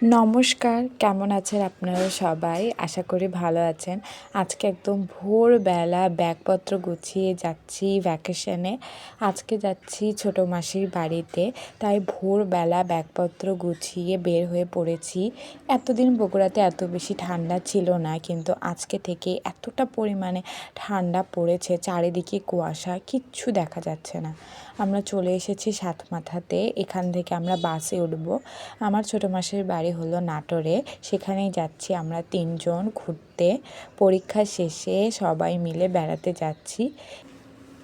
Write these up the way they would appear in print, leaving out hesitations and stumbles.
নমস্কার, কেমন আছেন আপনারা সবাই? আশা করি ভালো আছেন। আজকে একদম ভোরবেলা ব্যাগপত্র গুছিয়ে যাচ্ছি ভ্যাকেশনে। আজকে যাচ্ছি ছোটো মাসির বাড়িতে। তাই ভোরবেলা ব্যাগপত্র গুছিয়ে বের হয়ে পড়েছি। এতদিন বগুড়াতে এত বেশি ঠান্ডা ছিল না, কিন্তু আজকে থেকে এতটা পরিমাণে ঠান্ডা পড়েছে, চারিদিকে কুয়াশা, কিচ্ছু দেখা যাচ্ছে না। আমরা চলে এসেছি সাতমাথাতে। এখান থেকে আমরা বাসে উঠব। আমার ছোটো মাসির বাড়ি হলো নাটোরে। সেখানেই যাচ্ছি আমরা 3 জন ঘুরতে। পরীক্ষা শেষে সবাই মিলে বেড়াতে যাচ্ছি।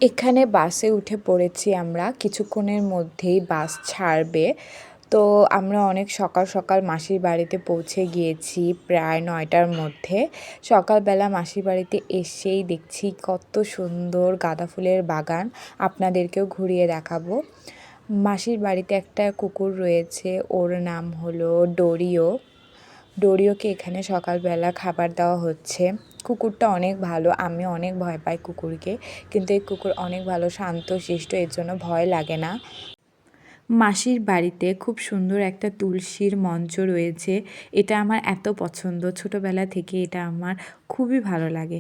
এখানে বাসে উঠে পড়েছি আমরা। কিছুক্ষণের মধ্যেই বাস ছাড়বে। তো আমরা অনেক সকাল সকাল মাসির বাড়িতে পৌঁছে গিয়েছি প্রায় 9টার মধ্যে। সকালবেলা মাসির বাড়িতে এসেই দেখছি কত সুন্দর গাঁদা ফুলের বাগান। আপনাদেরকেও ঘুরিয়ে দেখাবো। মাসির বাড়িতে একটা কুকুর রয়েছে, ওর নাম হলো ডোরিও। ডোরিওকে এখানে সকালবেলা খাবার দেওয়া হচ্ছে। কুকুরটা অনেক ভালো, আমি অনেক ভয় পাই কুকুরকে, কিন্তু এই কুকুর অনেক ভালো, শান্ত শিষ্ট, এর জন্য ভয় লাগে না। মাসির বাড়িতে খুব সুন্দর একটা তুলসীর মঞ্চ রয়েছে। এটা আমার এত পছন্দ, ছোটোবেলা থেকে এটা আমার খুবই ভালো লাগে।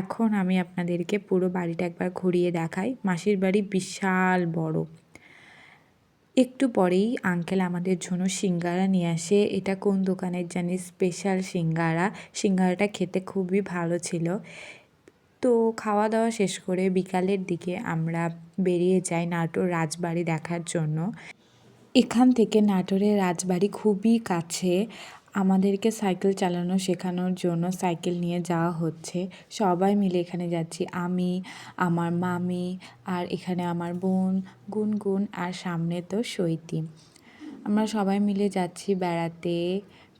এখন আমি আপনাদেরকে পুরো বাড়িটা একবার ঘুরিয়ে দেখাই। মাসির বাড়ি বিশাল বড়। একটু পরেই আঙ্কেল আমাদের জন্য সিঙ্গারা নিয়ে আসে। এটা কোন দোকানের জানি স্পেশাল সিঙ্গারা। সিঙ্গারাটা খেতে খুবই ভালো ছিল। তো খাওয়া দাওয়া শেষ করে বিকালের দিকে আমরা বেরিয়ে যাই নাটোর রাজবাড়ি দেখার জন্য। এখান থেকে নাটোরের রাজবাড়ি খুবই কাছে। আমাদেরকে সাইকেল চালানো শেখানোর জন্য সাইকেল নিয়ে যাওয়া হচ্ছে। সবাই মিলে এখানে যাচ্ছি, আমি, আমার মামি, আর এখানে আমার বোন গুনগুন, আর সামনে তো সৈতি। আমরা সবাই মিলে যাচ্ছি বেড়াতে,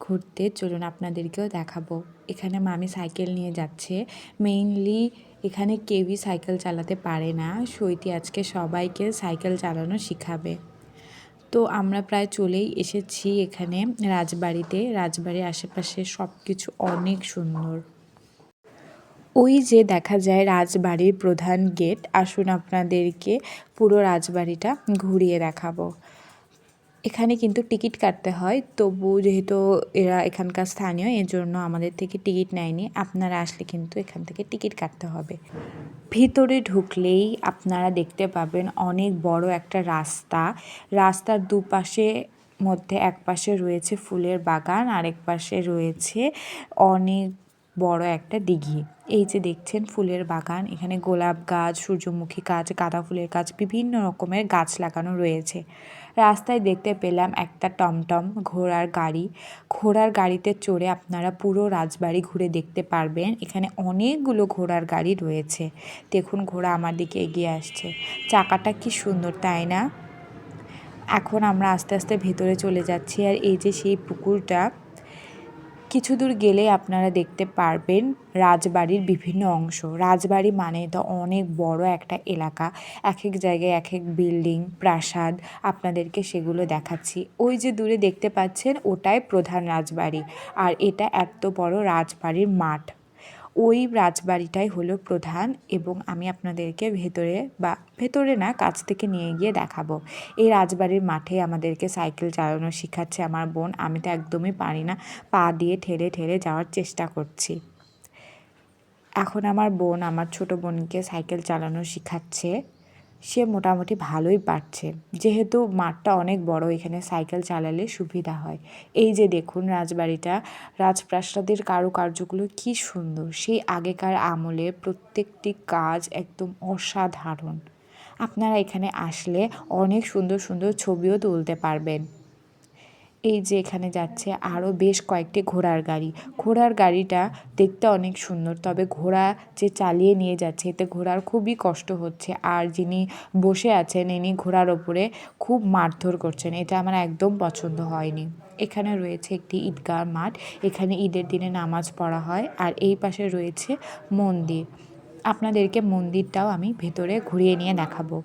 ঘুরতে। চলুন আপনাদেরকেও দেখাবো। এখানে মামি সাইকেল নিয়ে যাচ্ছে। মেইনলি এখানে কেউই সাইকেল চালাতে পারে না। সৈতি আজকে সবাইকে সাইকেল চালানো শিখাবে। তো আমরা প্রায় চলেই এসেছি এখানে রাজবাড়িতে। রাজবাড়ির আশেপাশে সব কিছু অনেক সুন্দর। ওই যে দেখা যায় রাজবাড়ির প্রধান গেট। আসুন আপনাদেরকে পুরো রাজবাড়িটা ঘুরিয়ে দেখাবো। এখানে কিন্তু টিকিট কাটতে হয়, তবু যেহেতু এরা এখানকার স্থানীয়, এর জন্য আমাদের থেকে টিকিট নেয়নি। আপনারা আসলে কিন্তু এখান থেকে টিকিট কাটতে হবে। ভিতরে ঢুকলেই আপনারা দেখতে পাবেন অনেক বড় একটা রাস্তা। রাস্তার দুপাশে মধ্যে এক পাশে রয়েছে ফুলের বাগান, আরেক পাশে রয়েছে অনেক বড় একটা দিঘি। এই যে দেখছেন ফুলের বাগান, এখানে গোলাপ গাছ, সূর্যমুখী গাছ, গাঁদা ফুলের গাছ, বিভিন্ন রকমের গাছ লাগানো রয়েছে। রাস্তায় দেখতে পেলাম একটা টমটম ঘোড়ার গাড়ি। ঘোড়ার গাড়িতে চড়ে আপনারা পুরো রাজবাড়ি ঘুরে দেখতে পারবেন। এখানে অনেকগুলো ঘোড়ার গাড়ি রয়েছে। দেখুন ঘোড়া আমার দিকে এগিয়ে আসছে। চাকাটা কি সুন্দর, তাই না? এখন আমরা আস্তে আস্তে ভেতরে চলে যাচ্ছি। আর এই যে সেই পুকুরটা, কিছু দূর গেলে আপনারা দেখতে পারবেন রাজবাড়ির বিভিন্ন অংশ। রাজবাড়ি মানে তো অনেক বড় একটা এলাকা, এক এক জায়গায় এক এক বিল্ডিং, প্রাসাদ। আপনাদেরকে সেগুলো দেখাচ্ছি। ওই যে দূরে দেখতে পাচ্ছেন, ওটাই প্রধান রাজবাড়ি। আর এটা এত বড় রাজবাড়ির মাঠ। ওই রাজবাড়িটাই হলো প্রধান, এবং আমি আপনাদেরকে ভেতরে না, কাছ থেকে নিয়ে গিয়ে দেখাবো। এই রাজবাড়ির মাঠে আমাদেরকে সাইকেল চালানো শেখাচ্ছে আমার বোন। আমি তো একদমই পারি না, পা দিয়ে ঠেলে ঠেলে যাওয়ার চেষ্টা করছি। এখন আমার বোন আমার ছোট বোনকে সাইকেল চালানো শেখাচ্ছে। সে মোটামুটি ভালোই পারছে, যেহেতু মাঠটা অনেক বড়, এখানে সাইকেল চালালে সুবিধা হয়। এই যে দেখুন রাজবাড়িটা, রাজপ্রাসাদের কারুকার্যগুলো কি সুন্দর। সেই আগেকার আমলে প্রত্যেকটি কাজ একদম অসাধারণ। আপনারা এখানে আসলে অনেক সুন্দর সুন্দর ছবিও তুলতে পারবেন। এই যে এখানে যাচ্ছে আরও বেশ কয়েকটি ঘোড়ার গাড়ি। ঘোড়ার গাড়িটা দেখতে অনেক সুন্দর, তবে ঘোড়া যে চালিয়ে নিয়ে যাচ্ছে এতে ঘোড়ার খুবই কষ্ট হচ্ছে। আর যিনি বসে আছেন ইনি ঘোড়ার ওপরে খুব মারধর করছেন, এটা আমার একদম পছন্দ হয়নি। এখানে রয়েছে একটি ঈদগাহ মাঠ, এখানে ঈদের দিনে নামাজ পড়া হয়। আর এই পাশে রয়েছে মন্দির। আপনাদেরকে মন্দিরটাও আমি ভেতরে ঘুরিয়ে নিয়ে দেখাবো।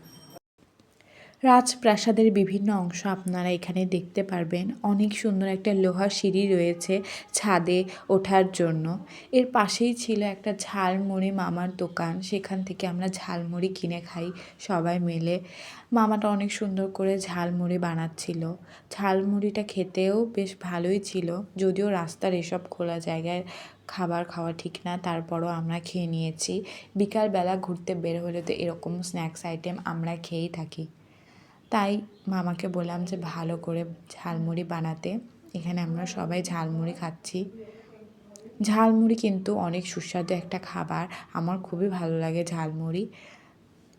রাজপ্রাসাদের বিভিন্ন অংশ আপনারা এখানে দেখতে পারবেন। অনেক সুন্দর একটা লোহার সিঁড়ি রয়েছে ছাদে ওঠার জন্য। এর পাশেই ছিল একটা ঝালমুড়ি মামার দোকান, সেখান থেকে আমরা ঝালমুড়ি কিনে খাই সবাই মিলে। মামাটা অনেক সুন্দর করে ঝালমুড়ি বানাচ্ছিল। ঝালমুড়িটা খেতেও বেশ ভালোই ছিল, যদিও রাস্তার এসব খোলা জায়গায় খাবার খাওয়া ঠিক না, তারপরও আমরা খেয়ে নিয়েছি। বিকালবেলা ঘুরতে বের হলে তো এরকম স্ন্যাক্স আইটেম আমরা খেয়েই থাকি। তাই মামাকে বললাম যে ভালো করে ঝালমুড়ি বানাতে। এখানে আমরা সবাই ঝালমুড়ি খাচ্ছি। ঝালমুড়ি কিন্তু অনেক সুস্বাদু একটা খাবার, আমার খুবই ভালো লাগে ঝালমুড়ি।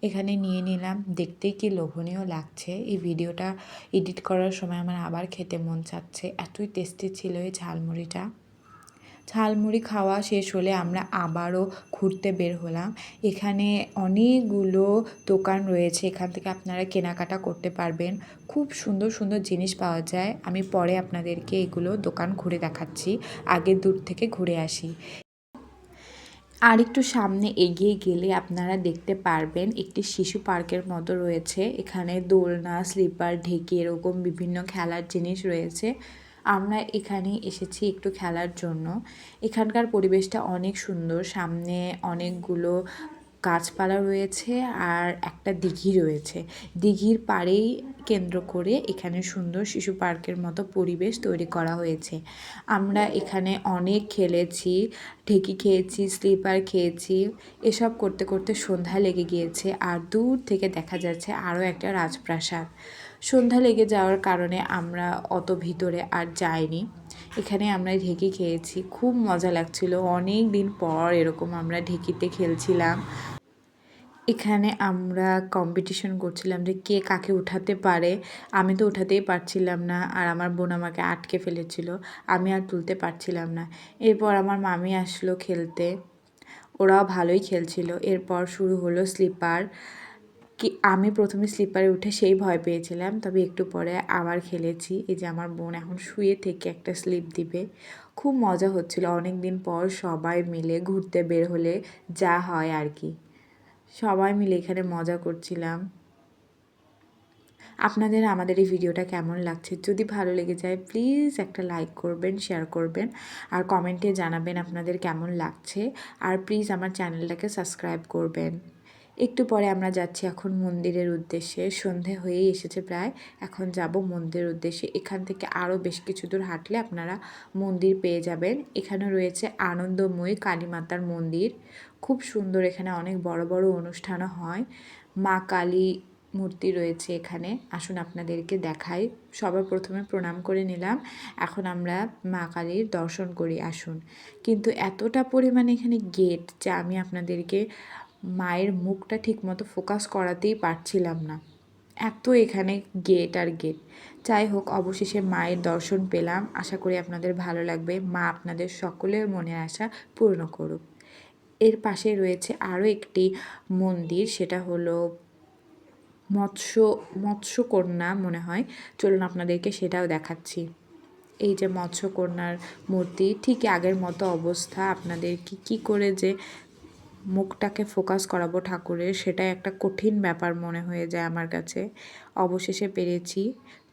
এখানে নিয়ে নিলাম, দেখতেই কি লোভনীয় লাগছে। এই ভিডিওটা এডিট করার সময় আমার আবার খেতে মন চাচ্ছে, এতই টেস্টি ছিল এই ঝালমুড়িটা। ঝালমুড়ি খাওয়া শেষ হলে আমরা আবারও ঘুরতে বের হলাম। এখানে অনেকগুলো দোকান রয়েছে, এখান থেকে আপনারা কেনাকাটা করতে পারবেন। খুব সুন্দর সুন্দর জিনিস পাওয়া যায়। আমি পরে আপনাদেরকে এগুলো দোকান ঘুরে দেখাচ্ছি, আগে দূর থেকে ঘুরে আসি। আর একটু সামনে এগিয়ে গেলে আপনারা দেখতে পারবেন একটি শিশু পার্কের মতো রয়েছে। এখানে দোলনা, স্লিপার, ঢেকি এরকম বিভিন্ন খেলার জিনিস রয়েছে। আমরা এখানে এসেছি একটু খেলার জন্য। এখানকার পরিবেশটা অনেক সুন্দর, সামনে অনেকগুলো গাছপালা রয়েছে আর একটা দিঘি রয়েছে। দিঘির পাড়েই কেন্দ্র করে এখানে সুন্দর শিশু পার্কের মতো পরিবেশ তৈরি করা হয়েছে। আমরা এখানে অনেক খেলেছি, ঢেকি খেয়েছি, স্লিপার খেয়েছি। এসব করতে করতে সন্ধ্যা লেগে গিয়েছে আর দূর থেকে দেখা যাচ্ছে আরও একটা রাজপ্রাসাদ। সন্ধ্যা লেগে যাওয়ার কারণে আমরা অত ভিতরে আর যাইনি। এখানে আমরা ঢেকি খেয়েছি, খুব মজা লাগছিল। অনেক দিন পর এরকম আমরা ঢেকিতে খেলছিলাম। এখানে আমরা কম্পিটিশন করছিলাম যে কে কাকে উঠাতে পারে। আমি তো উঠাতেই পারছিলাম না, আর আমার বোন আমাকে আটকে ফেলেছিল, আমি আর তুলতে পারছিলাম না। এরপর আমার মামি আসলো খেলতে, ওরাও ভালোই খেলছিল। এরপর শুরু হলো স্লিপার। কি আমি প্রথমে স্লিপারে উঠে সেই ভয় পেয়েছিলাম, তবে একটু পরে আবার খেলেছি। এই যে আমার বোন এখন শুয়ে থেকে একটা স্লিপ দিবে। খুব মজা হচ্ছিল, অনেক দিন পর সবাই মিলে ঘুরতে বের হলে যা হয় আর কি। সবাই মিলে এখানে মজা করছিলাম। আপনাদের আমাদের এই ভিডিওটা কেমন লাগছে? যদি ভালো লেগে যায় প্লিজ একটা লাইক করবেন, শেয়ার করবেন আর কমেন্টে জানাবেন আপনাদের কেমন লাগছে। আর প্লিজ আমার চ্যানেলটাকে সাবস্ক্রাইব করবেন। একটু পরে আমরা যাচ্ছি এখন মন্দিরের উদ্দেশ্যে। সন্ধে হয়েই এসেছে প্রায়, এখন যাব মন্দিরের উদ্দেশ্যে। এখান থেকে আরও বেশ কিছু দূর হাঁটলে আপনারা মন্দির পেয়ে যাবেন। এখানে রয়েছে আনন্দময়ী কালীমাতার মন্দির, খুব সুন্দর। এখানে অনেক বড় বড় অনুষ্ঠানও হয়। মা কালী মূর্তি রয়েছে এখানে, আসুন আপনাদেরকে দেখাই। সবার প্রথমে প্রণাম করে নিলাম, এখন আমরা মা কালীর দর্শন করি আসুন। কিন্তু এতটা পরিমাণে এখানে গেট যে আমি আপনাদেরকে মায়ের মুখটা ঠিকমতো ফোকাস করাতেই পারছিলাম না, এত এখানে গেট আর গেট। যাই হোক, অবশেষে মায়ের দর্শন পেলাম। আশা করি আপনাদের ভালো লাগবে। মা আপনাদের সকলের মনের আশা পূর্ণ করুক। এর পাশে রয়েছে আরও একটি মন্দির, সেটা হলো মৎস্যকন্যা মনে হয়। চলুন আপনাদেরকে সেটাও দেখাচ্ছি। এই যে মৎস্যকন্যার মূর্তি, ঠিক আগের মতো অবস্থা। আপনাদের কি করে যে মুখটাকে ফোকাস করাবো ঠাকুরের, সেটাই একটা কঠিন ব্যাপার মনে হয়ে যায় আমার কাছে। অবশেষে পেরেছি,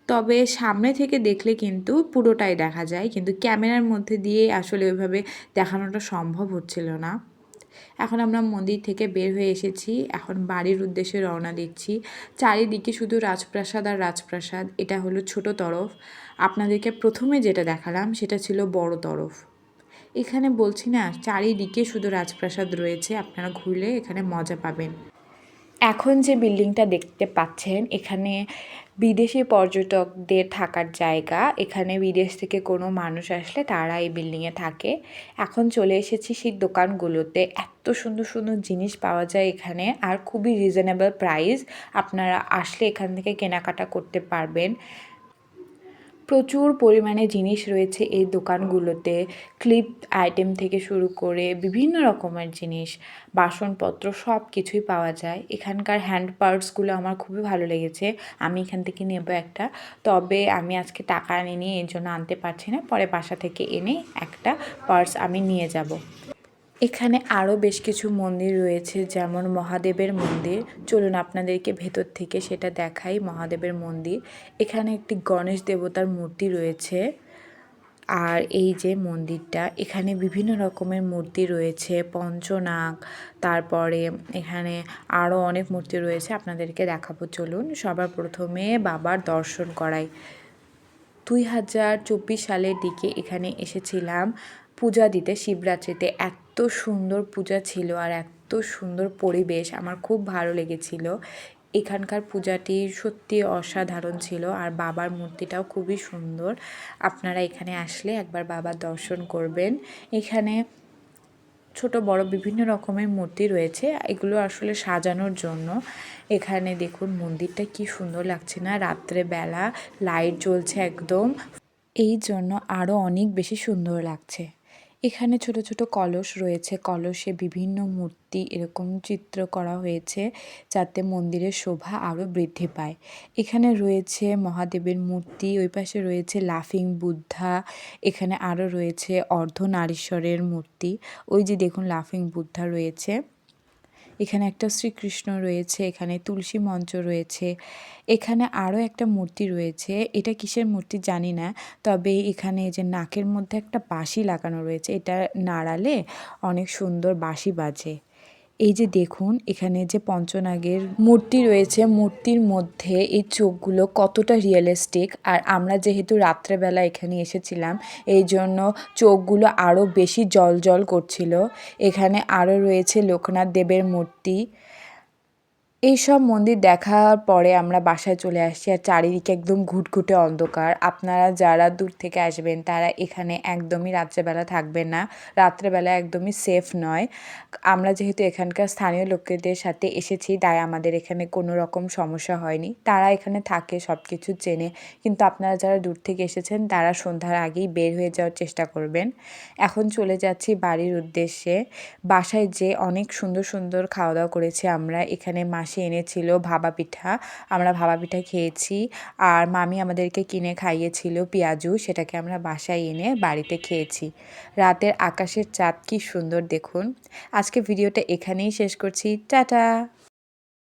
তবে সামনে থেকে দেখলে কিন্তু পুরোটাই দেখা যায়, কিন্তু ক্যামেরার মধ্যে দিয়ে আসলে ওইভাবে দেখানোটা সম্ভব হচ্ছিল না। এখন আমরা মন্দির থেকে বের হয়ে এসেছি, এখন বাড়ির উদ্দেশ্যে রওনা দিচ্ছি। চারিদিকে শুধু রাজপ্রাসাদ আর রাজপ্রাসাদ। এটা হলো ছোট তরফ। আপনাদেরকে প্রথমে যেটা দেখালাম সেটা ছিল বড় তরফ। এখানে বলছি না, চারিদিকে শুধু রাজপ্রাসাদ রয়েছে, আপনারা ঘুরলে এখানে মজা পাবেন। এখন যে বিল্ডিংটা দেখতে পাচ্ছেন, এখানে বিদেশি পর্যটকদের থাকার জায়গা। এখানে বিদেশ থেকে কোনো মানুষ আসলে তারা এই বিল্ডিংয়ে থাকে। এখন চলে এসেছি সেই দোকানগুলোতে, এত সুন্দর সুন্দর জিনিস পাওয়া যায় এখানে, আর খুবই রিজনেবল প্রাইস। আপনারা আসলে এখান থেকে কেনাকাটা করতে পারবেন। প্রচুর পরিমাণে জিনিস রয়েছে এই দোকানগুলোতে, ক্লিপ আইটেম থেকে শুরু করে বিভিন্ন রকমের জিনিস, বাসনপত্র সব কিছুই পাওয়া যায়। এখানকার হ্যান্ড পার্টসগুলো আমার খুবই ভালো লেগেছে, আমি এখান থেকে নেব একটা। তবে আমি আজকে টাকা আনিনি, এর জন্য আনতে পারছি না, পরে বাসা থেকে এনে একটা পার্স আমি নিয়ে যাব। এখানে আরও বেশ কিছু মন্দির রয়েছে, যেমন মহাদেবের মন্দির। চলুন আপনাদেরকে ভেতর থেকে সেটা দেখাই। মহাদেবের মন্দির, এখানে একটি গণেশ দেবতার মূর্তি রয়েছে। আর এই যে মন্দিরটা, এখানে বিভিন্ন রকমের মূর্তি রয়েছে, পঞ্চনাগ, তারপরে এখানে আরও অনেক মূর্তি রয়েছে, আপনাদেরকে দেখাবো। চলুন সবার প্রথমে বাবার দর্শন করাই। 2024 সালের দিকে এখানে এসেছিলাম পূজা দিতে, শিবরাত্রিতে। এত সুন্দর পূজা ছিল আর এত সুন্দর পরিবেশ, আমার খুব ভালো লেগেছিল। এখানকার পূজাটি সত্যি অসাধারণ ছিল, আর বাবার মূর্তিটাও খুবই সুন্দর। আপনারা এখানে আসলে একবার বাবার দর্শন করবেন। এখানে ছোট বড় বিভিন্ন রকমের মূর্তি রয়েছে, এগুলো আসলে সাজানোর জন্য। এখানে দেখুন মন্দিরটা কি সুন্দর লাগছে না, রাত্রেবেলা লাইট জ্বলছে একদম, এই জন্য আরও অনেক বেশি সুন্দর লাগছে। এখানে ছোট ছোট কলস রয়েছে, কলসে বিভিন্ন মূর্তি এরকম চিত্র করা হয়েছে, যাতে মন্দিরের শোভা আরও বৃদ্ধি পায়। এখানে রয়েছে মহাদেবের মূর্তি, ওই পাশে রয়েছে লাফিং বুদ্ধা, এখানে আরও রয়েছে অর্ধনারীশ্বরের মূর্তি। ওই যে দেখুন লাফিং বুদ্ধা রয়েছে। এখানে একটা শ্রীকৃষ্ণ রয়েছে, এখানে তুলসী মঞ্চ রয়েছে। এখানে আরও একটা মূর্তি রয়েছে, এটা কিসের মূর্তি জানি না, তবে এখানে যে নাকের মধ্যে একটা বাঁশি লাগানো রয়েছে, এটা নাড়ালে অনেক সুন্দর বাঁশি বাজে। এই যে দেখুন এখানে যে পঞ্চনাগের মূর্তি রয়েছে, মূর্তির মধ্যে এই চোখগুলো কতটা রিয়েলিস্টিক। আর আমরা যেহেতু রাত্রেবেলা এখানে এসেছিলাম, এই জন্য চোখগুলো আরও বেশি জ্বলজ্বল করছিল। এখানে আরও রয়েছে লোকনাথ দেবের মূর্তি। এইসব মন্দির দেখার পরে আমরা বাসায় চলে আসছি, আর চারিদিকে একদম ঘুটঘুটে অন্ধকার। আপনারা যারা দূর থেকে আসবেন তারা এখানে একদমই রাত্রেবেলা থাকবেন না, রাত্রেবেলা একদমই সেফ নয়। আমরা যেহেতু এখানকার স্থানীয় লোকেদের সাথে এসেছি, তাই আমাদের এখানে কোনো রকম সমস্যা হয়নি। তারা এখানে থাকে, সব কিছু চেনে। কিন্তু আপনারা যারা দূর থেকে এসেছেন তারা সন্ধ্যার আগেই বের হয়ে যাওয়ার চেষ্টা করবেন। এখন চলে যাচ্ছি বাড়ির উদ্দেশ্যে। বাসায় যেয়ে অনেক সুন্দর সুন্দর খাওয়া দাওয়া করেছি আমরা। এখানে মাসি এনেছিল ভাপা পিঠা, আমরা ভাপা পিঠা খেয়েছি। আর মামি আমাদেরকে কিনে খাইয়েছিল পেঁয়াজু, সেটাকে আমরা বাসায় এনে বাড়িতে খেয়েছি। রাতের আকাশের চাঁদ কি সুন্দর দেখুন। আজকে ভিডিওটা এখানেই শেষ করছি, টাটা।